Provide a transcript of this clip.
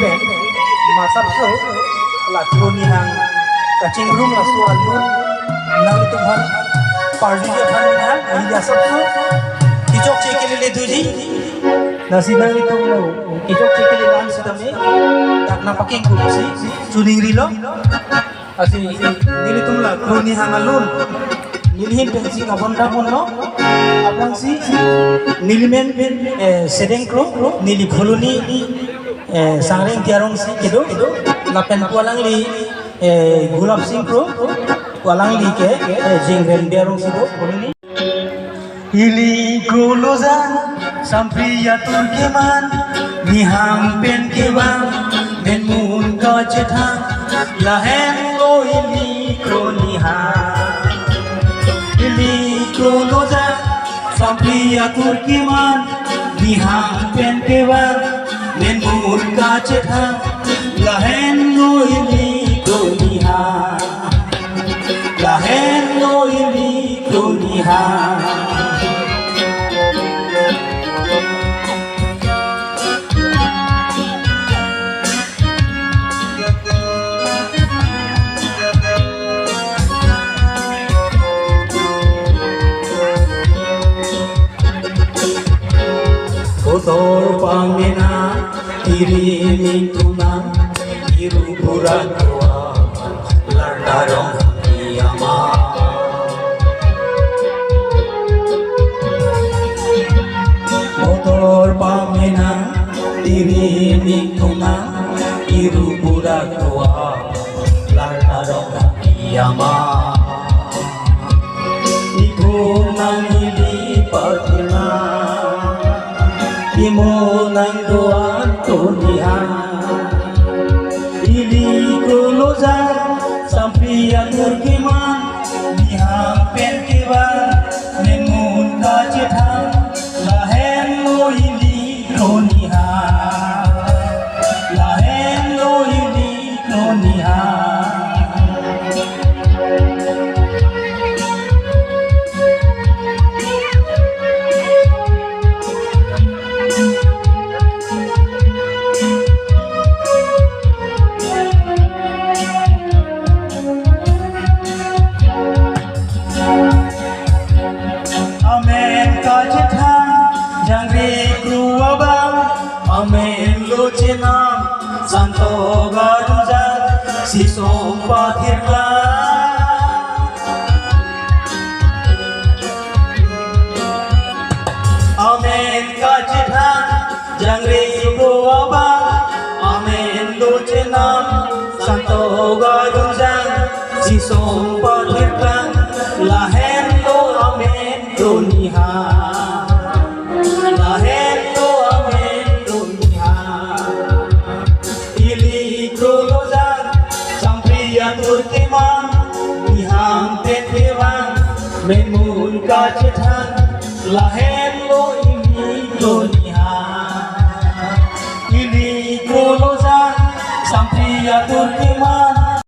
pen masap so la kroni hang kacing room la so alun nang itu bhan parji je bhan hang ini sab so kijok che ke le duji nasiba itu lo kijok che ke le lan sidame takna paking ku si chuning rilo asi nili tumla kroni hang alun nilhin pensi ngabonda bonno abang si nilimen sedeng kro nili bholuni sangreng tiarong si kedo lapen kualang li gulab sing kro kualang li ke jingren tiarong si do bholuni ili golozan sampriya turkeman niham pen kebang men mun ka chetha lahen lo ili kroniha Kronoza sampai atur kiman dihang pen kewan men murka cetha lahen no ini kroniha lahen no ini kroniha Kotor pangena iri tuna iru buran tua lardarong iyama Kotor pangena iri tuna iru buran tua lardarong iyama Ikunang ili patina Imo nang doan tunia Ili kuloza sampai atur kiman Nihang pen kiban Nemun kacetha Lahen lo ili kroniha Lahen lo ili kroniha Amen lo chenam santo garuja siso pathirla Amen kacitha jangre goaba Amen lo chenam santo garuja siso pathirla lahen lo amen duniha lahen lo Turkiman nihang tetewan menmun kacethan lahen lo ini doniha ili kolozan sampai Turkiman